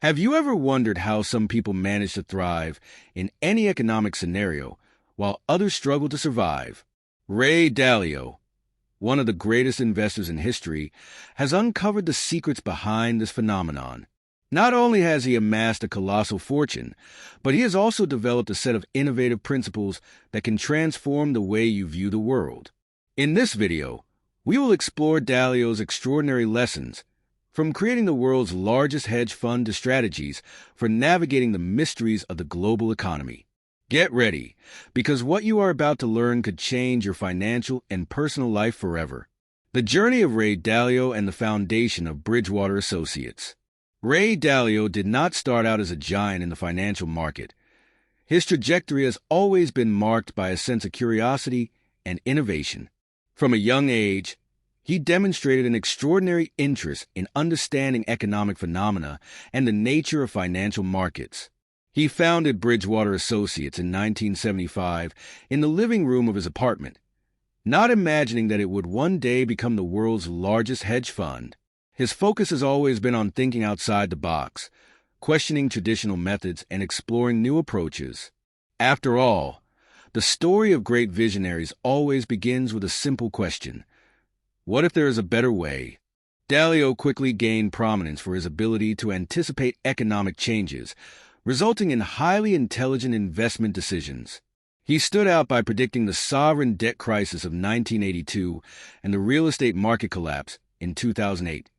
Have you ever wondered how some people manage to thrive in any economic scenario while others struggle to survive? Ray Dalio, one of the greatest investors in history, has uncovered the secrets behind this phenomenon. Not only has he amassed a colossal fortune, but he has also developed a set of innovative principles that can transform the way you view the world. In this video, we will explore Dalio's extraordinary lessons, from creating the world's largest hedge fund to strategies for navigating the mysteries of the global economy. Get ready, because what you are about to learn could change your financial and personal life forever. The journey of Ray Dalio and the foundation of Bridgewater Associates. Ray Dalio did not start out as a giant in the financial market. His trajectory has always been marked by a sense of curiosity and innovation. From a young age, he demonstrated an extraordinary interest in understanding economic phenomena and the nature of financial markets. He founded Bridgewater Associates in 1975 in the living room of his apartment, not imagining that it would one day become the world's largest hedge fund. His focus has always been on thinking outside the box, questioning traditional methods, and exploring new approaches. After all, the story of great visionaries always begins with a simple question: what if there is a better way? Dalio quickly gained prominence for his ability to anticipate economic changes, resulting in highly intelligent investment decisions. He stood out by predicting the sovereign debt crisis of 1982 and the real estate market collapse in 2008,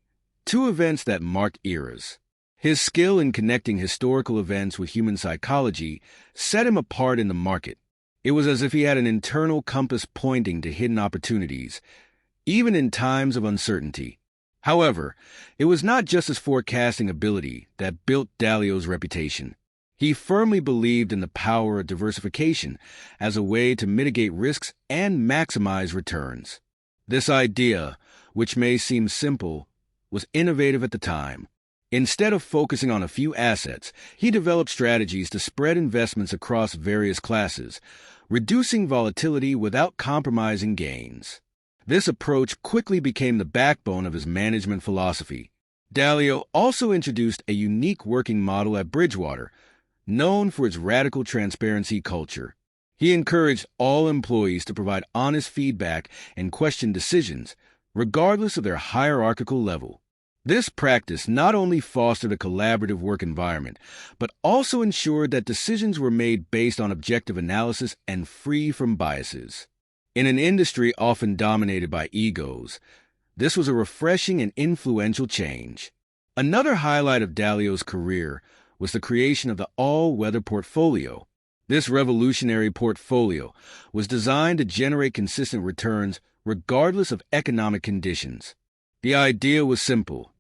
two events that marked eras. His skill in connecting historical events with human psychology set him apart in the market. It was as if he had an internal compass pointing to hidden opportunities, even in times of uncertainty. However, it was not just his forecasting ability that built Dalio's reputation. He firmly believed in the power of diversification as a way to mitigate risks and maximize returns. This idea, which may seem simple, was innovative at the time. Instead of focusing on a few assets, he developed strategies to spread investments across various classes, reducing volatility without compromising gains. This approach quickly became the backbone of his management philosophy. Dalio also introduced a unique working model at Bridgewater, known for its radical transparency culture. He encouraged all employees to provide honest feedback and question decisions, regardless of their hierarchical level. This practice not only fostered a collaborative work environment, but also ensured that decisions were made based on objective analysis and free from biases. In an industry often dominated by egos, this was a refreshing and influential change. Another highlight of Dalio's career was the creation of the all-weather portfolio. This revolutionary portfolio was designed to generate consistent returns regardless of economic conditions. The idea was simple: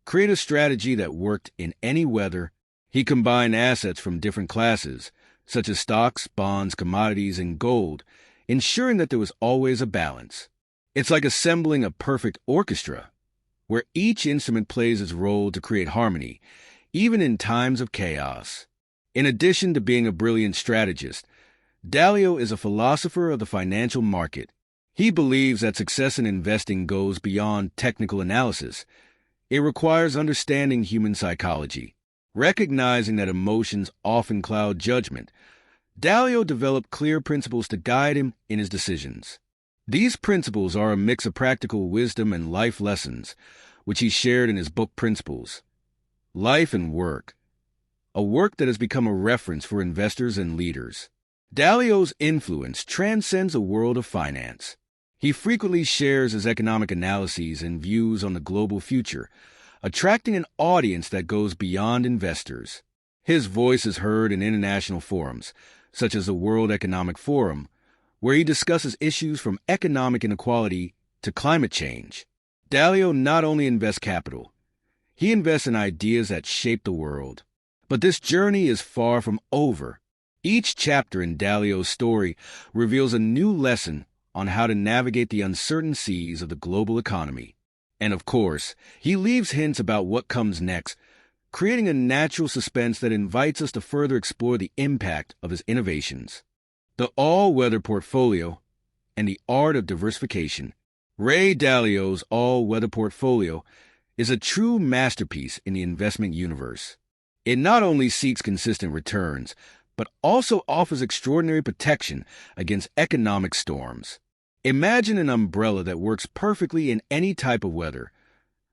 create a strategy that worked in any weather. He combined assets from different classes, such as stocks, bonds, commodities, and gold, ensuring that there was always a balance. It's like assembling a perfect orchestra, where each instrument plays its role to create harmony, even in times of chaos. In addition to being a brilliant strategist, Dalio is a philosopher of the financial market. He believes that success in investing goes beyond technical analysis. It requires understanding human psychology. Recognizing that emotions often cloud judgment, Dalio developed clear principles to guide him in his decisions. These principles are a mix of practical wisdom and life lessons, which he shared in his book Principles, Life and Work, a work that has become a reference for investors and leaders. Dalio's influence transcends the world of finance. He frequently shares his economic analyses and views on the global future, attracting an audience that goes beyond investors. His voice is heard in international forums, such as the World Economic Forum, where he discusses issues from economic inequality to climate change. Dalio not only invests capital, he invests in ideas that shape the world. But this journey is far from over. Each chapter in Dalio's story reveals a new lesson on how to navigate the uncertain seas of the global economy. And of course, he leaves hints about what comes next, creating a natural suspense that invites us to further explore the impact of his innovations. The all-weather portfolio and the art of diversification. Ray Dalio's all-weather portfolio is a true masterpiece in the investment universe. It not only seeks consistent returns, but also offers extraordinary protection against economic storms. Imagine an umbrella that works perfectly in any type of weather.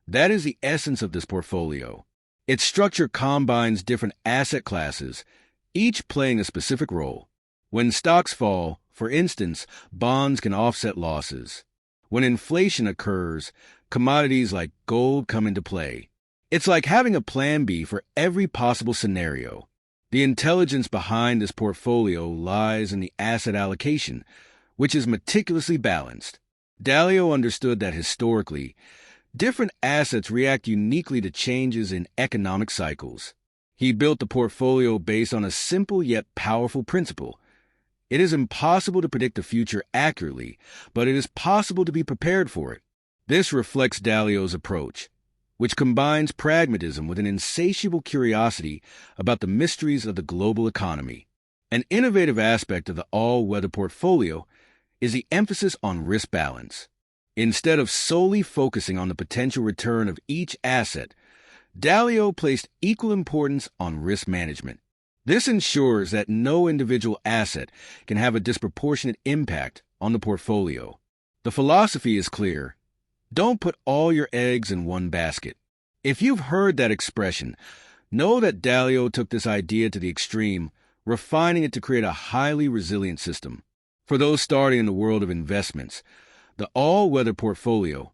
That is the essence of this portfolio. Its structure combines different asset classes, each playing a specific role. When stocks fall, for instance, bonds can offset losses. When inflation occurs, commodities like gold come into play. It's like having a plan B for every possible scenario. The intelligence behind this portfolio lies in the asset allocation, which is meticulously balanced. Dalio understood that historically, different assets react uniquely to changes in economic cycles. He built the portfolio based on a simple yet powerful principle. It is impossible to predict the future accurately, but it is possible to be prepared for it. This reflects Dalio's approach, which combines pragmatism with an insatiable curiosity about the mysteries of the global economy. An innovative aspect of the all-weather portfolio is the emphasis on risk balance. Instead of solely focusing on the potential return of each asset, Dalio placed equal importance on risk management. This ensures that no individual asset can have a disproportionate impact on the portfolio. The philosophy is clear. Don't put all your eggs in one basket. If you've heard that expression, know that Dalio took this idea to the extreme, refining it to create a highly resilient system. For those starting in the world of investments, the all-weather portfolio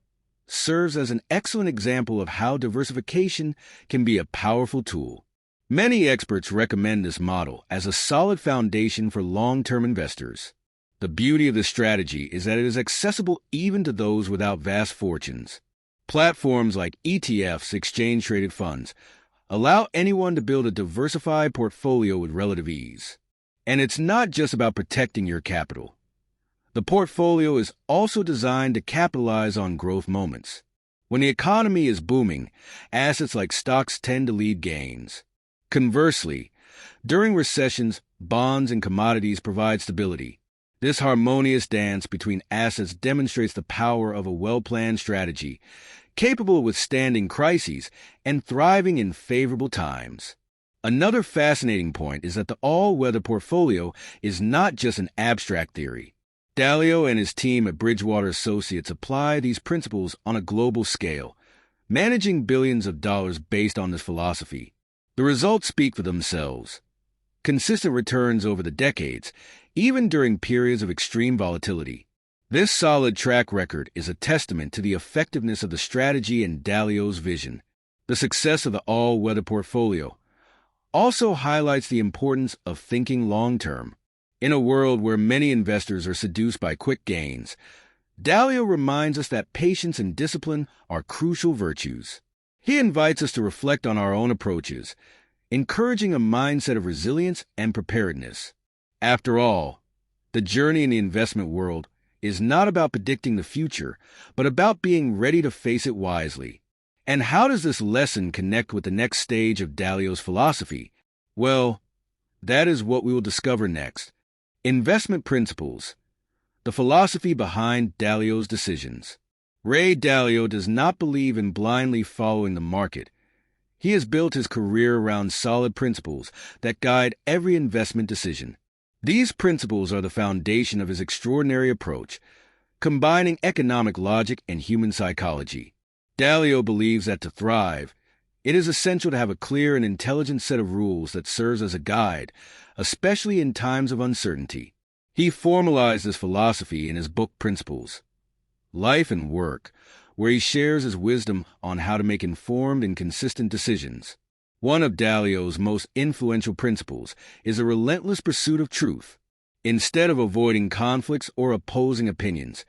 serves as an excellent example of how diversification can be a powerful tool. Many experts recommend this model as a solid foundation for long-term investors. The beauty of this strategy is that it is accessible even to those without vast fortunes. Platforms like ETFs, exchange-traded funds, allow anyone to build a diversified portfolio with relative ease. And it's not just about protecting your capital. The portfolio is also designed to capitalize on growth moments. When the economy is booming, assets like stocks tend to lead gains. Conversely, during recessions, bonds and commodities provide stability. This harmonious dance between assets demonstrates the power of a well-planned strategy, capable of withstanding crises and thriving in favorable times. Another fascinating point is that the all-weather portfolio is not just an abstract theory. Dalio and his team at Bridgewater Associates apply these principles on a global scale, managing billions of dollars based on this philosophy. The results speak for themselves. Consistent returns over the decades, even during periods of extreme volatility. This solid track record is a testament to the effectiveness of the strategy and Dalio's vision. The success of the all-weather portfolio also highlights the importance of thinking long-term. In a world where many investors are seduced by quick gains, Dalio reminds us that patience and discipline are crucial virtues. He invites us to reflect on our own approaches, encouraging a mindset of resilience and preparedness. After all, the journey in the investment world is not about predicting the future, but about being ready to face it wisely. And how does this lesson connect with the next stage of Dalio's philosophy? Well, that is what we will discover next. Investment principles, the philosophy behind Dalio's decisions. Ray Dalio does not believe in blindly following the market. He has built his career around solid principles that guide every investment decision. These principles are the foundation of his extraordinary approach, combining economic logic and human psychology. Dalio believes that to thrive, it is essential to have a clear and intelligent set of rules that serves as a guide, especially in times of uncertainty. He formalized this philosophy in his book Principles, Life and Work, where he shares his wisdom on how to make informed and consistent decisions. One of Dalio's most influential principles is a relentless pursuit of truth. Instead of avoiding conflicts or opposing opinions,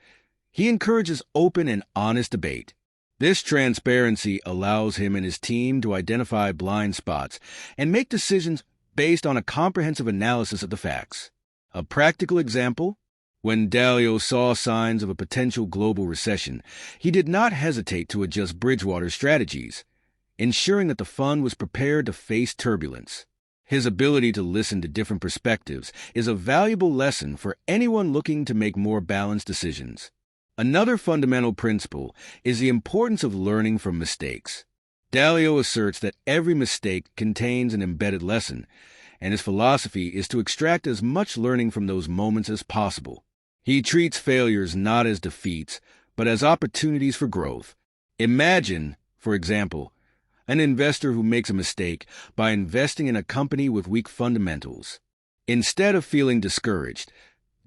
he encourages open and honest debate. This transparency allows him and his team to identify blind spots and make decisions based on a comprehensive analysis of the facts. A practical example: when Dalio saw signs of a potential global recession, he did not hesitate to adjust Bridgewater's strategies, ensuring that the fund was prepared to face turbulence. His ability to listen to different perspectives is a valuable lesson for anyone looking to make more balanced decisions. Another fundamental principle is the importance of learning from mistakes. Dalio asserts that every mistake contains an embedded lesson, and his philosophy is to extract as much learning from those moments as possible. He treats failures not as defeats, but as opportunities for growth. Imagine, for example, an investor who makes a mistake by investing in a company with weak fundamentals. Instead of feeling discouraged,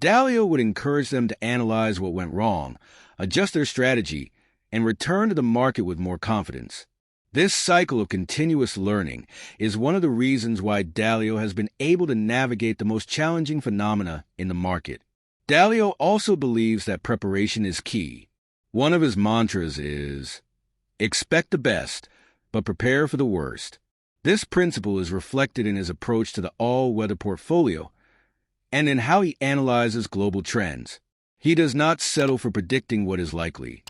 Dalio would encourage them to analyze what went wrong, adjust their strategy, and return to the market with more confidence. This cycle of continuous learning is one of the reasons why Dalio has been able to navigate the most challenging phenomena in the market. Dalio also believes that preparation is key. One of his mantras is, "Expect the best, but prepare for the worst." This principle is reflected in his approach to the all-weather portfolio and in how he analyzes global trends. He does not settle for predicting what is likely.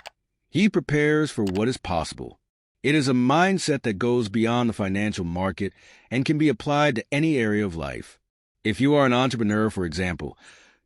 He prepares for what is possible. It is a mindset that goes beyond the financial market and can be applied to any area of life. If you are an entrepreneur, for example,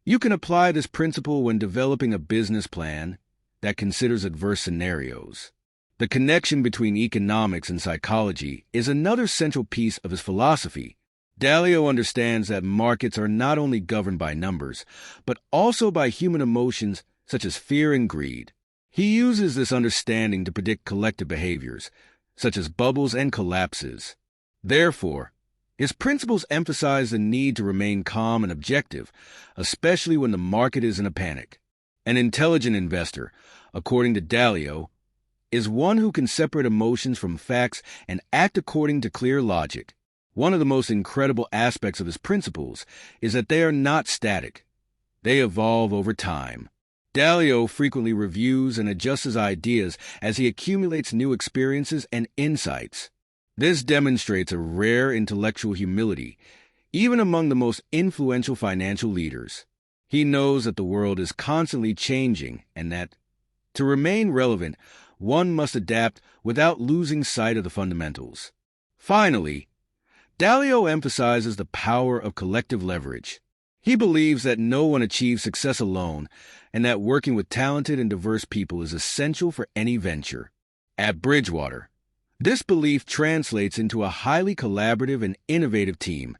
you can apply this principle when developing a business plan that considers adverse scenarios. The connection between economics and psychology is another central piece of his philosophy. Dalio understands that markets are not only governed by numbers, but also by human emotions such as fear and greed. He uses this understanding to predict collective behaviors, such as bubbles and collapses. Therefore, his principles emphasize the need to remain calm and objective, especially when the market is in a panic. An intelligent investor, according to Dalio, is one who can separate emotions from facts and act according to clear logic. One of the most incredible aspects of his principles is that they are not static. They evolve over time. Dalio frequently reviews and adjusts his ideas as he accumulates new experiences and insights. This demonstrates a rare intellectual humility, even among the most influential financial leaders. He knows that the world is constantly changing and that, to remain relevant, one must adapt without losing sight of the fundamentals. Finally, Dalio emphasizes the power of collective leverage. He believes that no one achieves success alone and that working with talented and diverse people is essential for any venture. At Bridgewater, this belief translates into a highly collaborative and innovative team,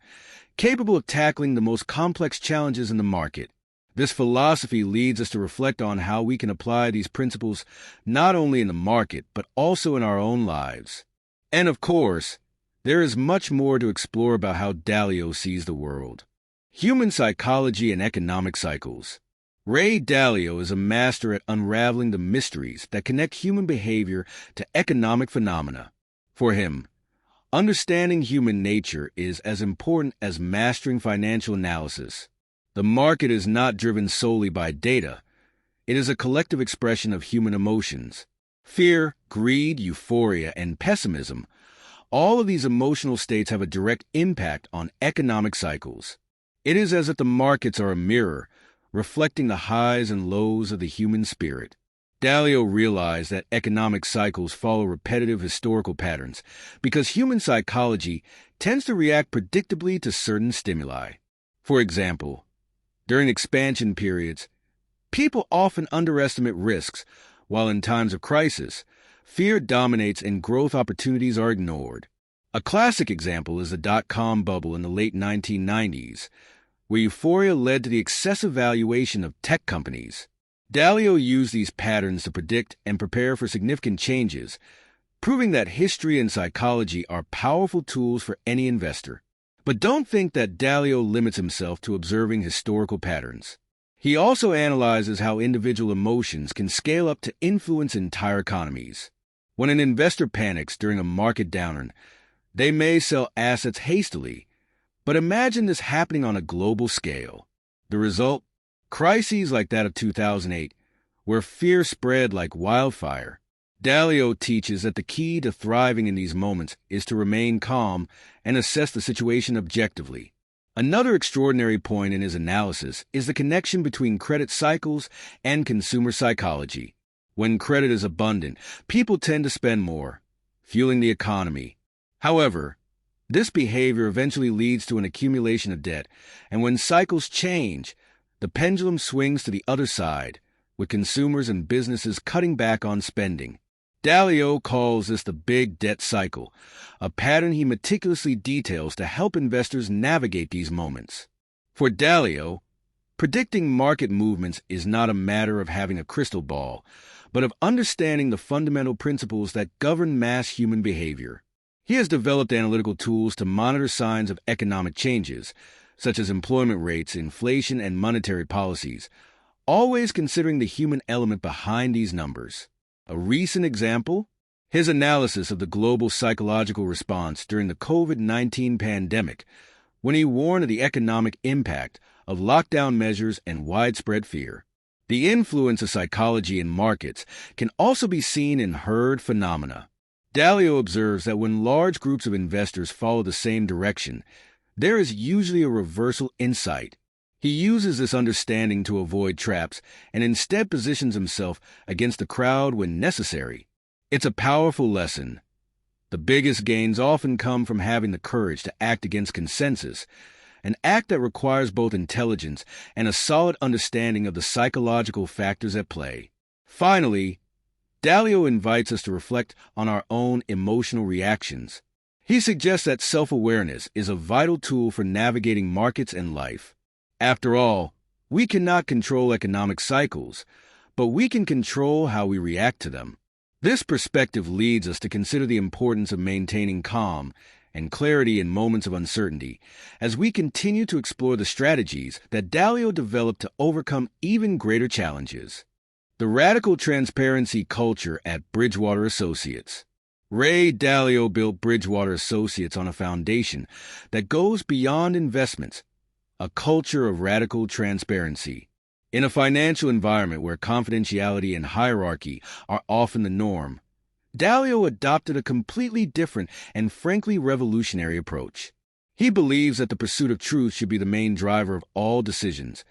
capable of tackling the most complex challenges in the market. This philosophy leads us to reflect on how we can apply these principles not only in the market, but also in our own lives. And of course, there is much more to explore about how Dalio sees the world. Human psychology and economic cycles. Ray Dalio is a master at unraveling the mysteries that connect human behavior to economic phenomena. For him, understanding human nature is as important as mastering financial analysis. The market is not driven solely by data. It is a collective expression of human emotions. Fear, greed, euphoria, and pessimism. All of these emotional states have a direct impact on economic cycles. It is as if the markets are a mirror, reflecting the highs and lows of the human spirit. Dalio realized that economic cycles follow repetitive historical patterns because human psychology tends to react predictably to certain stimuli. For example, during expansion periods, people often underestimate risks, while in times of crisis, fear dominates and growth opportunities are ignored. A classic example is the dot-com bubble in the late 1990s, where euphoria led to the excessive valuation of tech companies. Dalio used these patterns to predict and prepare for significant changes, proving that history and psychology are powerful tools for any investor. But don't think that Dalio limits himself to observing historical patterns. He also analyzes how individual emotions can scale up to influence entire economies. When an investor panics during a market downturn, they may sell assets hastily, but imagine this happening on a global scale. The result? Crises like that of 2008, where fear spread like wildfire. Dalio teaches that the key to thriving in these moments is to remain calm and assess the situation objectively. Another extraordinary point in his analysis is the connection between credit cycles and consumer psychology. When credit is abundant, people tend to spend more, fueling the economy. However, this behavior eventually leads to an accumulation of debt, and when cycles change, the pendulum swings to the other side, with consumers and businesses cutting back on spending. Dalio calls this the big debt cycle, a pattern he meticulously details to help investors navigate these moments. For Dalio, predicting market movements is not a matter of having a crystal ball, but of understanding the fundamental principles that govern mass human behavior. He has developed analytical tools to monitor signs of economic changes, such as employment rates, inflation, and monetary policies, always considering the human element behind these numbers. A recent example? His analysis of the global psychological response during the COVID-19 pandemic, when he warned of the economic impact of lockdown measures and widespread fear. The influence of psychology in markets can also be seen in herd phenomena. Dalio observes that when large groups of investors follow the same direction, there is usually a reversal insight. He uses this understanding to avoid traps and instead positions himself against the crowd when necessary. It's a powerful lesson. The biggest gains often come from having the courage to act against consensus, an act that requires both intelligence and a solid understanding of the psychological factors at play. Finally, Dalio invites us to reflect on our own emotional reactions. He suggests that self-awareness is a vital tool for navigating markets and life. After all, we cannot control economic cycles, but we can control how we react to them. This perspective leads us to consider the importance of maintaining calm and clarity in moments of uncertainty as we continue to explore the strategies that Dalio developed to overcome even greater challenges. The radical transparency culture at Bridgewater Associates. Ray Dalio built Bridgewater Associates on a foundation that goes beyond investments, a culture of radical transparency. In a financial environment where confidentiality and hierarchy are often the norm, Dalio adopted a completely different and frankly revolutionary approach. He believes that the pursuit of truth should be the main driver of all decisions,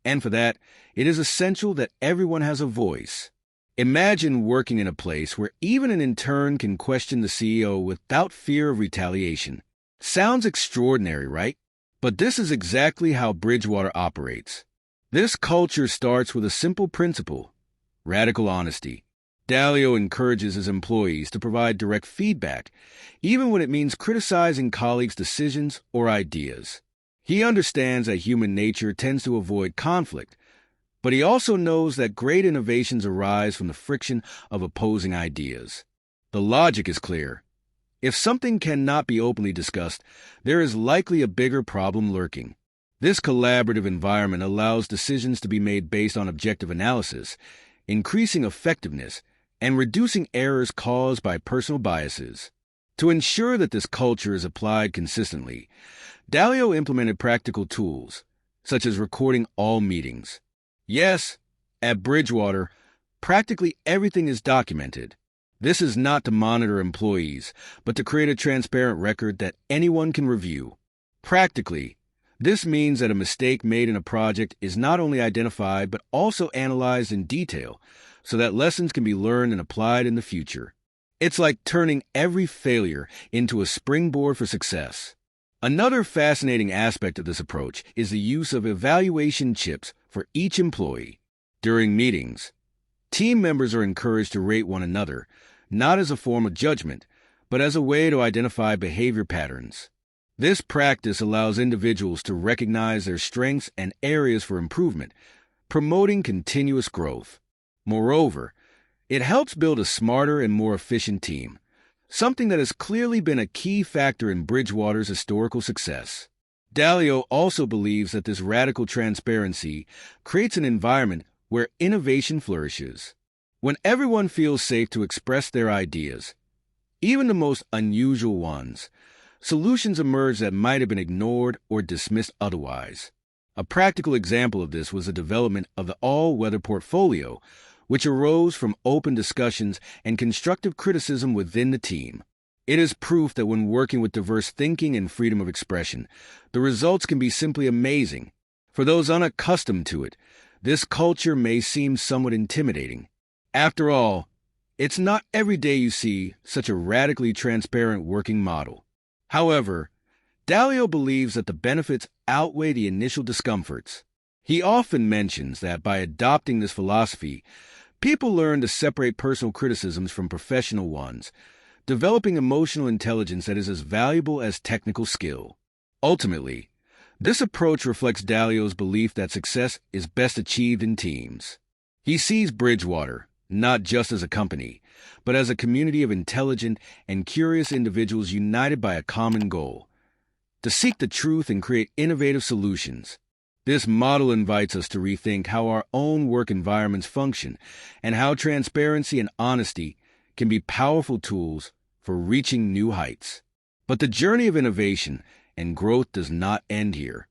and for that, it is essential that everyone has a voice. Imagine working in a place where even an intern can question the CEO without fear of retaliation. Sounds extraordinary, right? But this is exactly how Bridgewater operates. This culture starts with a simple principle: radical honesty. Dalio encourages his employees to provide direct feedback, even when it means criticizing colleagues' decisions or ideas. He understands that human nature tends to avoid conflict, but he also knows that great innovations arise from the friction of opposing ideas. The logic is clear. If something cannot be openly discussed, there is likely a bigger problem lurking. This collaborative environment allows decisions to be made based on objective analysis, increasing effectiveness and reducing errors caused by personal biases. To ensure that this culture is applied consistently, Dalio implemented practical tools, such as recording all meetings. Yes, at Bridgewater, practically everything is documented. This is not to monitor employees, but to create a transparent record that anyone can review. Practically, this means that a mistake made in a project is not only identified but also analyzed in detail so that lessons can be learned and applied in the future. It's like turning every failure into a springboard for success. Another fascinating aspect of this approach is the use of evaluation chips for each employee. During meetings, team members are encouraged to rate one another, not as a form of judgment, but as a way to identify behavior patterns. This practice allows individuals to recognize their strengths and areas for improvement, promoting continuous growth. Moreover, it helps build a smarter and more efficient team, something that has clearly been a key factor in Bridgewater's historical success. Dalio also believes that this radical transparency creates an environment where innovation flourishes. When everyone feels safe to express their ideas, even the most unusual ones, solutions emerge that might have been ignored or dismissed otherwise. A practical example of this was the development of the all-weather portfolio, which arose from open discussions and constructive criticism within the team. It is proof that when working with diverse thinking and freedom of expression, the results can be simply amazing. For those unaccustomed to it, this culture may seem somewhat intimidating. After all, it's not every day you see such a radically transparent working model. However, Dalio believes that the benefits outweigh the initial discomforts. He often mentions that by adopting this philosophy, People learn to separate personal criticisms from professional ones, developing emotional intelligence that is as valuable as technical skill. Ultimately, this approach reflects Dalio's belief that success is best achieved in teams. He sees Bridgewater not just as a company, but as a community of intelligent and curious individuals united by a common goal: to seek the truth and create innovative solutions. This model invites us to rethink how our own work environments function and how transparency and honesty can be powerful tools for reaching new heights. But the journey of innovation and growth does not end here.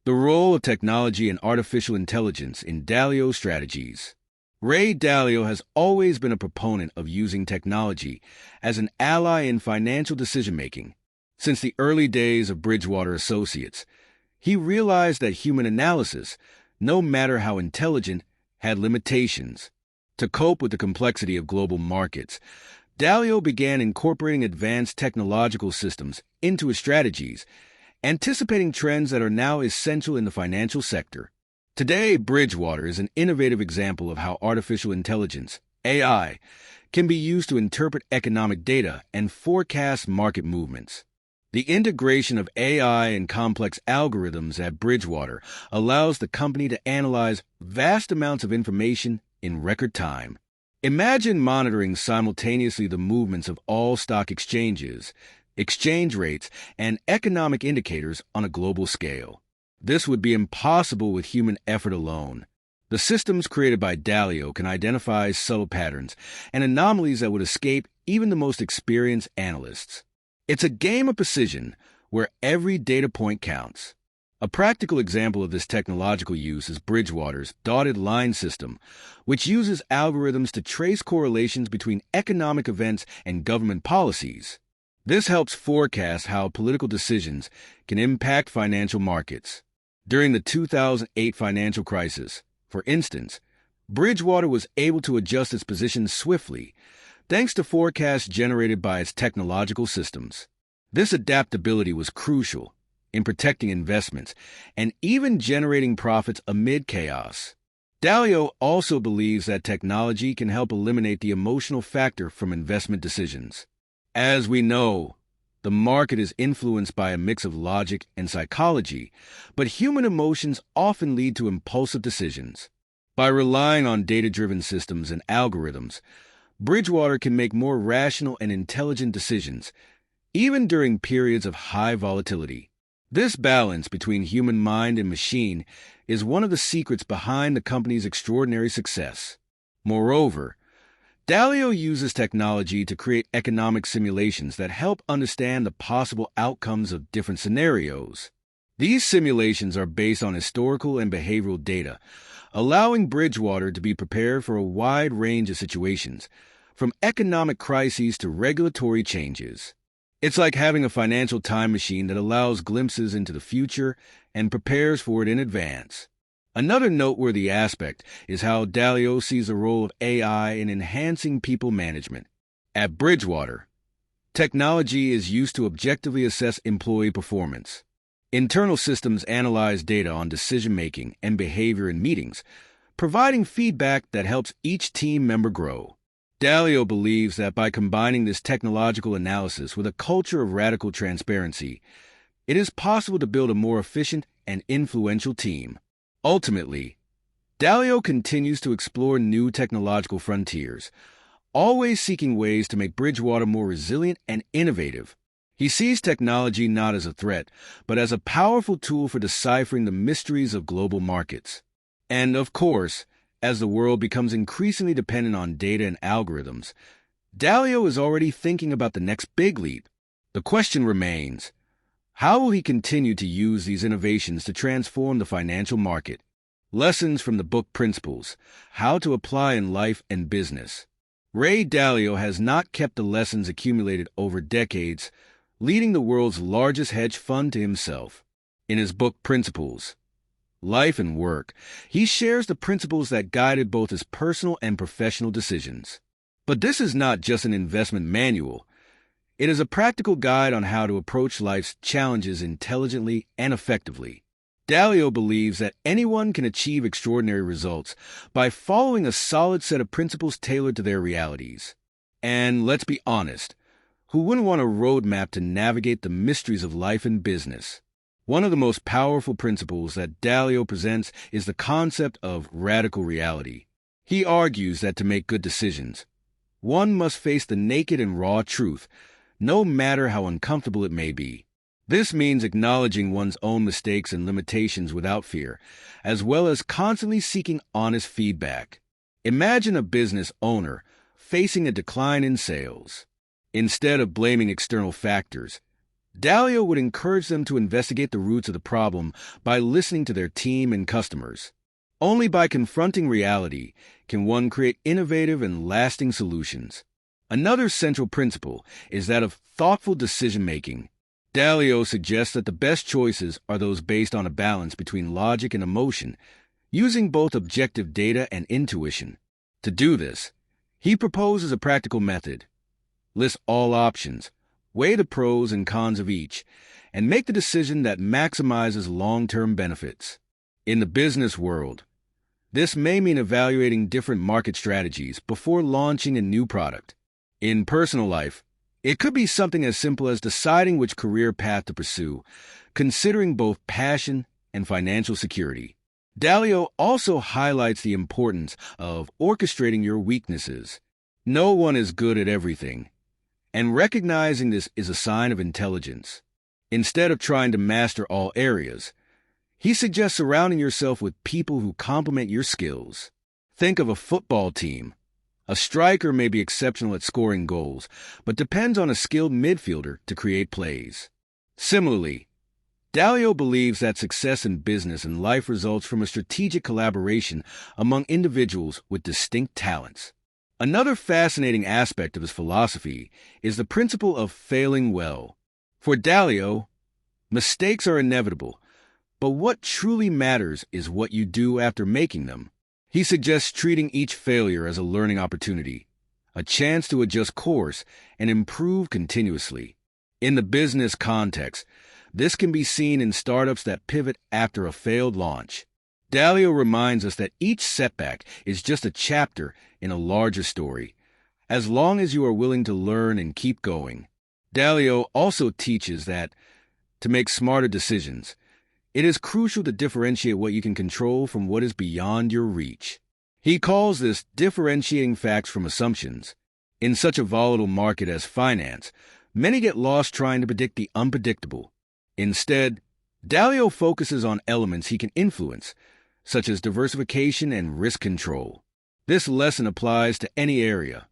The role of technology and artificial intelligence in Dalio's strategies. Ray Dalio has always been a proponent of using technology as an ally in financial decision-making. Since the early days of Bridgewater Associates, he realized that human analysis, no matter how intelligent, had limitations. To cope with the complexity of global markets, Dalio began incorporating advanced technological systems into his strategies, anticipating trends that are now essential in the financial sector. Today, Bridgewater is an innovative example of how artificial intelligence, AI, can be used to interpret economic data and forecast market movements. The integration of AI and complex algorithms at Bridgewater allows the company to analyze vast amounts of information in record time. Imagine monitoring simultaneously the movements of all stock exchanges, exchange rates, and economic indicators on a global scale. This would be impossible with human effort alone. The systems created by Dalio can identify subtle patterns and anomalies that would escape even the most experienced analysts. It's a game of precision where every data point counts. A practical example of this technological use is Bridgewater's dotted line system, which uses algorithms to trace correlations between economic events and government policies. This helps forecast how political decisions can impact financial markets. During the 2008 financial crisis, for instance, Bridgewater was able to adjust its position swiftly, thanks to forecasts generated by its technological systems. This adaptability was crucial in protecting investments and even generating profits amid chaos. Dalio also believes that technology can help eliminate the emotional factor from investment decisions. As we know, the market is influenced by a mix of logic and psychology, but human emotions often lead to impulsive decisions. By relying on data-driven systems and algorithms, Bridgewater can make more rational and intelligent decisions, even during periods of high volatility. This balance between human mind and machine is one of the secrets behind the company's extraordinary success. Moreover, Dalio uses technology to create economic simulations that help understand the possible outcomes of different scenarios. These simulations are based on historical and behavioral data, allowing Bridgewater to be prepared for a wide range of situations, from economic crises to regulatory changes. It's like having a financial time machine that allows glimpses into the future and prepares for it in advance. Another noteworthy aspect is how Dalio sees the role of AI in enhancing people management. At Bridgewater, technology is used to objectively assess employee performance. Internal systems analyze data on decision-making and behavior in meetings, providing feedback that helps each team member grow. Dalio believes that by combining this technological analysis with a culture of radical transparency, it is possible to build a more efficient and influential team. Ultimately, Dalio continues to explore new technological frontiers, always seeking ways to make Bridgewater more resilient and innovative. He sees technology not as a threat, but as a powerful tool for deciphering the mysteries of global markets. And, of course, as the world becomes increasingly dependent on data and algorithms, Dalio is already thinking about the next big leap. The question remains, how will he continue to use these innovations to transform the financial market? Lessons from the book Principles: How to Apply in Life and Business. Ray Dalio has not kept the lessons accumulated over decades, leading the world's largest hedge fund to himself. In his book Principles, Life and Work, he shares the principles that guided both his personal and professional decisions. But this is not just an investment manual. It is a practical guide on how to approach life's challenges intelligently and effectively. Dalio believes that anyone can achieve extraordinary results by following a solid set of principles tailored to their realities. And let's be honest, who wouldn't want a roadmap to navigate the mysteries of life and business? One of the most powerful principles that Dalio presents is the concept of radical reality. He argues that to make good decisions, one must face the naked and raw truth, no matter how uncomfortable it may be. This means acknowledging one's own mistakes and limitations without fear, as well as constantly seeking honest feedback. Imagine a business owner facing a decline in sales. Instead of blaming external factors, Dalio would encourage them to investigate the roots of the problem by listening to their team and customers. Only by confronting reality can one create innovative and lasting solutions. Another central principle is that of thoughtful decision-making. Dalio suggests that the best choices are those based on a balance between logic and emotion, using both objective data and intuition. To do this, he proposes a practical method. List all options, weigh the pros and cons of each, and make the decision that maximizes long-term benefits. In the business world, this may mean evaluating different market strategies before launching a new product. In personal life, it could be something as simple as deciding which career path to pursue, considering both passion and financial security. Dalio also highlights the importance of orchestrating your weaknesses. No one is good at everything, and recognizing this is a sign of intelligence. Instead of trying to master all areas, he suggests surrounding yourself with people who complement your skills. Think of a football team. A striker may be exceptional at scoring goals, but depends on a skilled midfielder to create plays. Similarly, Dalio believes that success in business and life results from a strategic collaboration among individuals with distinct talents. Another fascinating aspect of his philosophy is the principle of failing well. For Dalio, mistakes are inevitable, but what truly matters is what you do after making them. He suggests treating each failure as a learning opportunity, a chance to adjust course and improve continuously. In the business context, this can be seen in startups that pivot after a failed launch. Dalio reminds us that each setback is just a chapter in a larger story, as long as you are willing to learn and keep going. Dalio also teaches that, to make smarter decisions, it is crucial to differentiate what you can control from what is beyond your reach. He calls this differentiating facts from assumptions. In such a volatile market as finance, many get lost trying to predict the unpredictable. Instead, Dalio focuses on elements he can influence, such as diversification and risk control. This lesson applies to any area.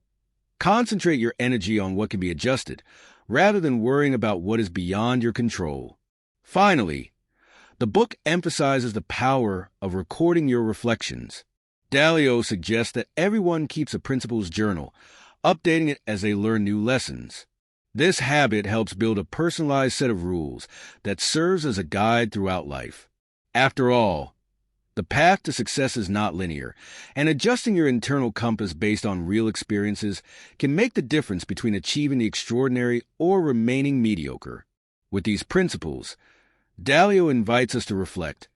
Concentrate your energy on what can be adjusted, rather than worrying about what is beyond your control. Finally, the book emphasizes the power of recording your reflections. Dalio suggests that everyone keeps a principles journal, updating it as they learn new lessons. This habit helps build a personalized set of rules that serves as a guide throughout life. After all, the path to success is not linear, and adjusting your internal compass based on real experiences can make the difference between achieving the extraordinary or remaining mediocre. With these principles, Dalio invites us to reflect.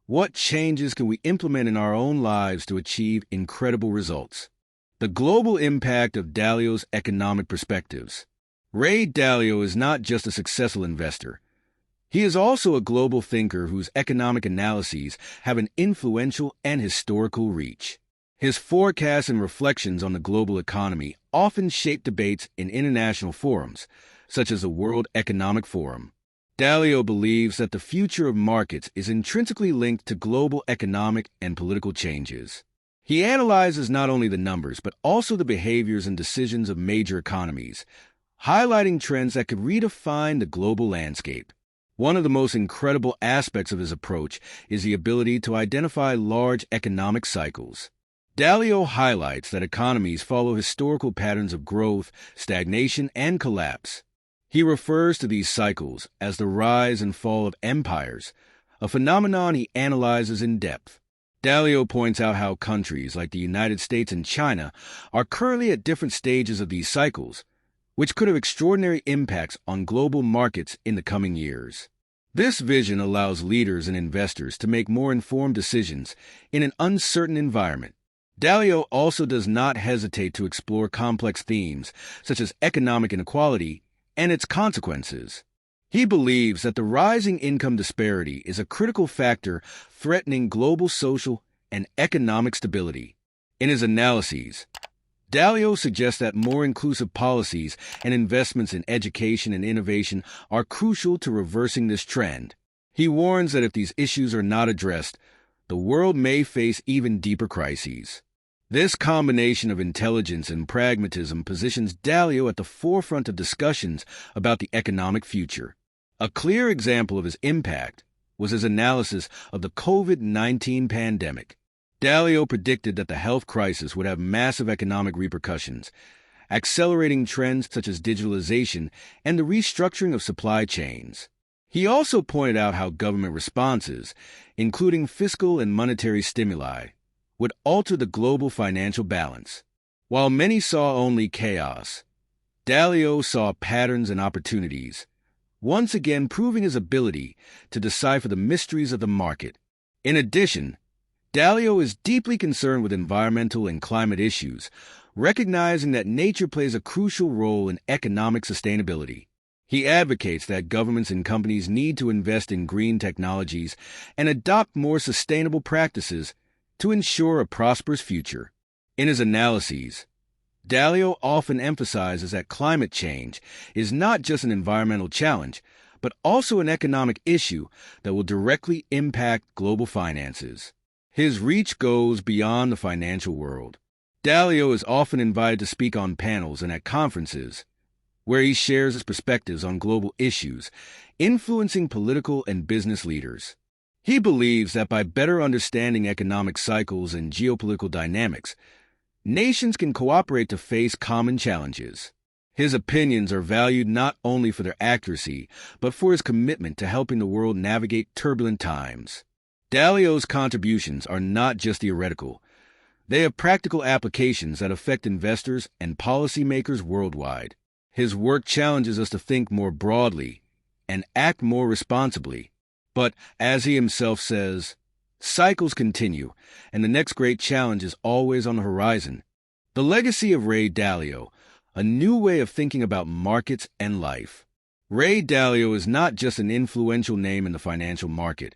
What changes can we implement in our own lives to achieve incredible results? The global impact of Dalio's economic perspectives. Ray Dalio is not just a successful investor. He is also a global thinker whose economic analyses have an influential and historical reach. His forecasts and reflections on the global economy often shape debates in international forums, such as the World Economic Forum. Dalio believes that the future of markets is intrinsically linked to global economic and political changes. He analyzes not only the numbers, but also the behaviors and decisions of major economies, highlighting trends that could redefine the global landscape. One of the most incredible aspects of his approach is the ability to identify large economic cycles. Dalio highlights that economies follow historical patterns of growth, stagnation, and collapse. He refers to these cycles as the rise and fall of empires, a phenomenon he analyzes in depth. Dalio points out how countries like the United States and China are currently at different stages of these cycles, which could have extraordinary impacts on global markets in the coming years. This vision allows leaders and investors to make more informed decisions in an uncertain environment. Dalio also does not hesitate to explore complex themes such as economic inequality and its consequences. He believes that the rising income disparity is a critical factor threatening global social and economic stability. In his analyses, Dalio suggests that more inclusive policies and investments in education and innovation are crucial to reversing this trend. He warns that if these issues are not addressed, the world may face even deeper crises. This combination of intelligence and pragmatism positions Dalio at the forefront of discussions about the economic future. A clear example of his impact was his analysis of the COVID-19 pandemic. Dalio predicted that the health crisis would have massive economic repercussions, accelerating trends such as digitalization and the restructuring of supply chains. He also pointed out how government responses, including fiscal and monetary stimuli, would alter the global financial balance. While many saw only chaos, Dalio saw patterns and opportunities, once again proving his ability to decipher the mysteries of the market. In addition, Dalio is deeply concerned with environmental and climate issues, recognizing that nature plays a crucial role in economic sustainability. He advocates that governments and companies need to invest in green technologies and adopt more sustainable practices to ensure a prosperous future. In his analyses, Dalio often emphasizes that climate change is not just an environmental challenge, but also an economic issue that will directly impact global finances. His reach goes beyond the financial world. Dalio is often invited to speak on panels and at conferences, where he shares his perspectives on global issues, influencing political and business leaders. He believes that by better understanding economic cycles and geopolitical dynamics, nations can cooperate to face common challenges. His opinions are valued not only for their accuracy, but for his commitment to helping the world navigate turbulent times. Dalio's contributions are not just theoretical. They have practical applications that affect investors and policymakers worldwide. His work challenges us to think more broadly and act more responsibly. But, as he himself says, cycles continue, and the next great challenge is always on the horizon. The legacy of Ray Dalio, a new way of thinking about markets and life. Ray Dalio is not just an influential name in the financial market.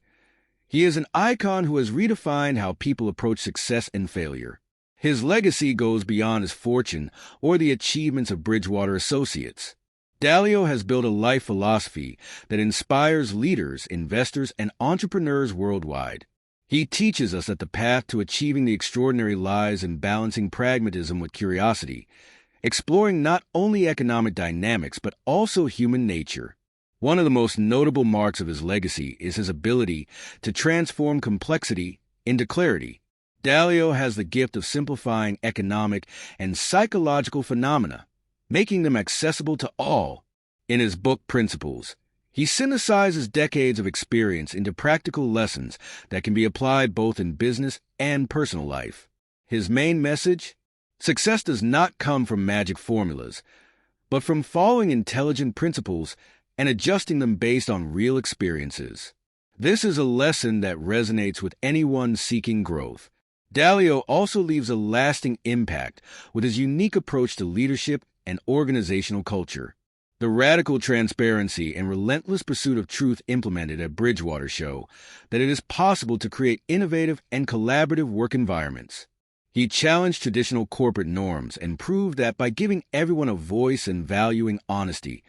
He is an icon who has redefined how people approach success and failure. His legacy goes beyond his fortune or the achievements of Bridgewater Associates. Dalio has built a life philosophy that inspires leaders, investors, and entrepreneurs worldwide. He teaches us that the path to achieving the extraordinary lies in balancing pragmatism with curiosity, exploring not only economic dynamics but also human nature. One of the most notable marks of his legacy is his ability to transform complexity into clarity. Dalio has the gift of simplifying economic and psychological phenomena, making them accessible to all. In his book Principles, he synthesizes decades of experience into practical lessons that can be applied both in business and personal life. His main message? Success does not come from magic formulas, but from following intelligent principles and adjusting them based on real experiences. This is a lesson that resonates with anyone seeking growth. Dalio also leaves a lasting impact with his unique approach to leadership and organizational culture. The radical transparency and relentless pursuit of truth implemented at Bridgewater show that it is possible to create innovative and collaborative work environments. He challenged traditional corporate norms and proved that by giving everyone a voice and valuing honesty,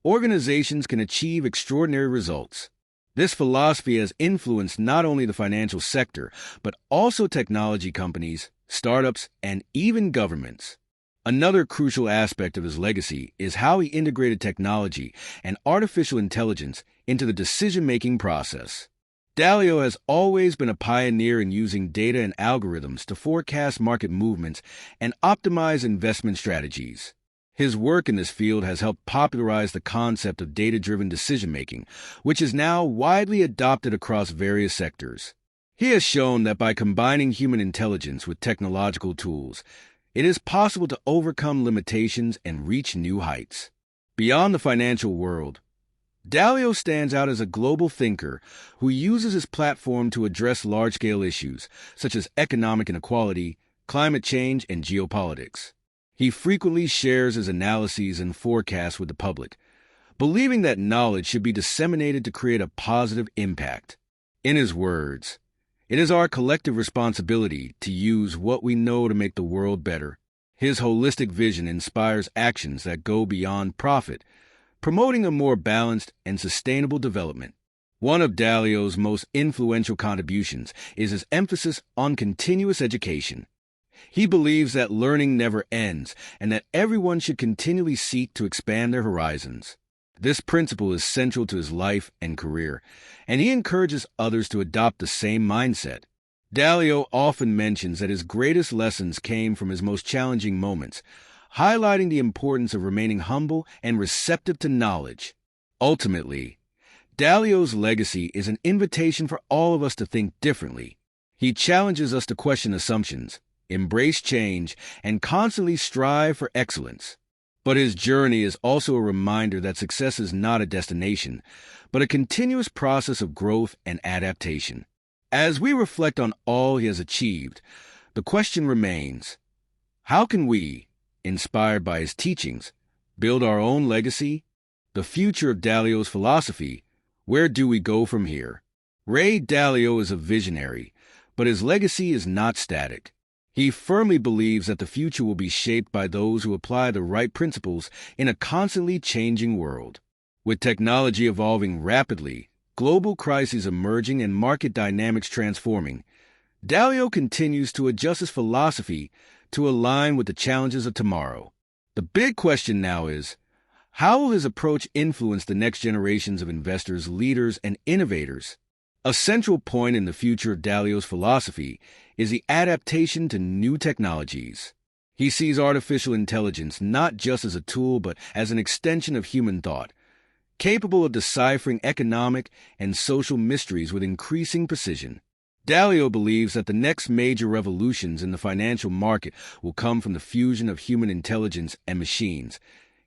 organizations can achieve extraordinary results. This philosophy has influenced not only the financial sector, but also technology companies, startups, and even governments. Another crucial aspect of his legacy is how he integrated technology and artificial intelligence into the decision-making process. Dalio has always been a pioneer in using data and algorithms to forecast market movements and optimize investment strategies. His work in this field has helped popularize the concept of data-driven decision-making, which is now widely adopted across various sectors. He has shown that by combining human intelligence with technological tools, it is possible to overcome limitations and reach new heights. Beyond the financial world, Dalio stands out as a global thinker who uses his platform to address large-scale issues such as economic inequality, climate change, and geopolitics. He frequently shares his analyses and forecasts with the public, believing that knowledge should be disseminated to create a positive impact. In his words, "It is our collective responsibility to use what we know to make the world better." His holistic vision inspires actions that go beyond profit, promoting a more balanced and sustainable development. One of Dalio's most influential contributions is his emphasis on continuous education. He believes that learning never ends and that everyone should continually seek to expand their horizons. This principle is central to his life and career, and he encourages others to adopt the same mindset. Dalio often mentions that his greatest lessons came from his most challenging moments, highlighting the importance of remaining humble and receptive to knowledge. Ultimately, Dalio's legacy is an invitation for all of us to think differently. He challenges us to question assumptions, embrace change, and constantly strive for excellence. But his journey is also a reminder that success is not a destination, but a continuous process of growth and adaptation. As we reflect on all he has achieved, the question remains, how can we, inspired by his teachings, build our own legacy? The future of Dalio's philosophy, where do we go from here? Ray Dalio is a visionary, but his legacy is not static. He firmly believes that the future will be shaped by those who apply the right principles in a constantly changing world. With technology evolving rapidly, global crises emerging, and market dynamics transforming, Dalio continues to adjust his philosophy to align with the challenges of tomorrow. The big question now is, how will his approach influence the next generations of investors, leaders, and innovators? A central point in the future of Dalio's philosophy is the adaptation to new technologies. He sees artificial intelligence not just as a tool but as an extension of human thought, capable of deciphering economic and social mysteries with increasing precision. Dalio believes that the next major revolutions in the financial market will come from the fusion of human intelligence and machines,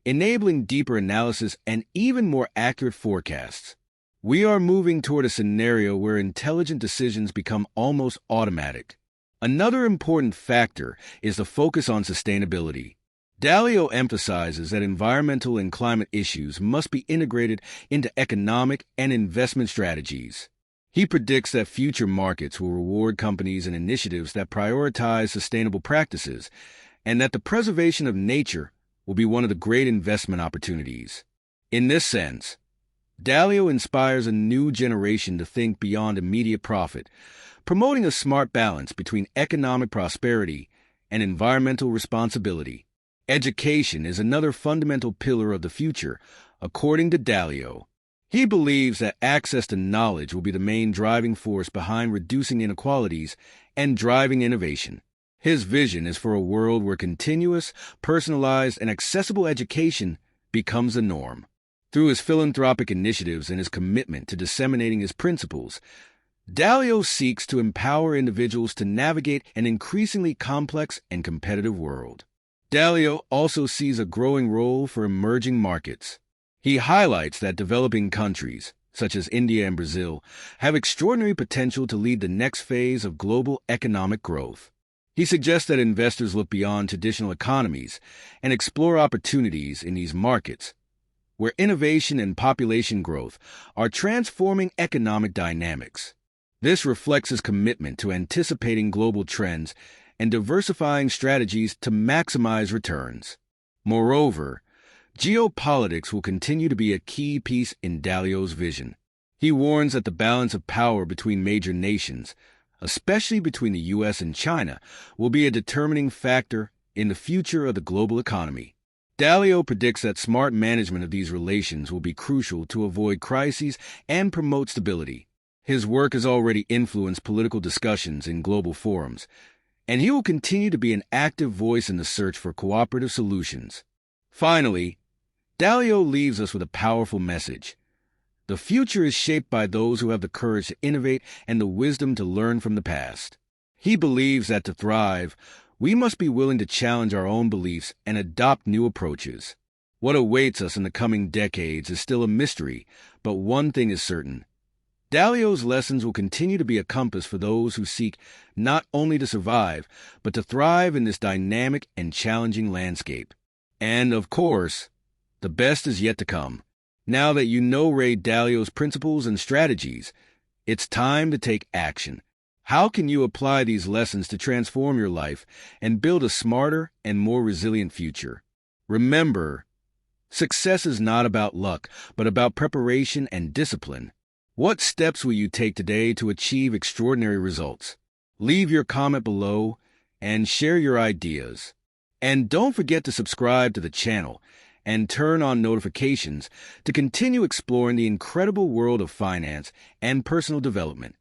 enabling deeper analysis and even more accurate forecasts. We are moving toward a scenario where intelligent decisions become almost automatic. Another important factor is the focus on sustainability. Dalio emphasizes that environmental and climate issues must be integrated into economic and investment strategies. He predicts that future markets will reward companies and initiatives that prioritize sustainable practices, and that the preservation of nature will be one of the great investment opportunities. In this sense, Dalio inspires a new generation to think beyond immediate profit, promoting a smart balance between economic prosperity and environmental responsibility. Education is another fundamental pillar of the future, according to Dalio. He believes that access to knowledge will be the main driving force behind reducing inequalities and driving innovation. His vision is for a world where continuous, personalized, and accessible education becomes the norm. Through his philanthropic initiatives and his commitment to disseminating his principles, Dalio seeks to empower individuals to navigate an increasingly complex and competitive world. Dalio also sees a growing role for emerging markets. He highlights that developing countries, such as India and Brazil, have extraordinary potential to lead the next phase of global economic growth. He suggests that investors look beyond traditional economies and explore opportunities in these markets, where innovation and population growth are transforming economic dynamics. This reflects his commitment to anticipating global trends and diversifying strategies to maximize returns. Moreover, geopolitics will continue to be a key piece in Dalio's vision. He warns that the balance of power between major nations, especially between the U.S. and China, will be a determining factor in the future of the global economy. Dalio predicts that smart management of these relations will be crucial to avoid crises and promote stability. His work has already influenced political discussions in global forums, and he will continue to be an active voice in the search for cooperative solutions. Finally, Dalio leaves us with a powerful message. The future is shaped by those who have the courage to innovate and the wisdom to learn from the past. He believes that to thrive, we must be willing to challenge our own beliefs and adopt new approaches. What awaits us in the coming decades is still a mystery, but one thing is certain. Dalio's lessons will continue to be a compass for those who seek not only to survive, but to thrive in this dynamic and challenging landscape. And, of course, the best is yet to come. Now that you know Ray Dalio's principles and strategies, it's time to take action. How can you apply these lessons to transform your life and build a smarter and more resilient future? Remember, success is not about luck, but about preparation and discipline. What steps will you take today to achieve extraordinary results? Leave your comment below and share your ideas. And don't forget to subscribe to the channel and turn on notifications to continue exploring the incredible world of finance and personal development.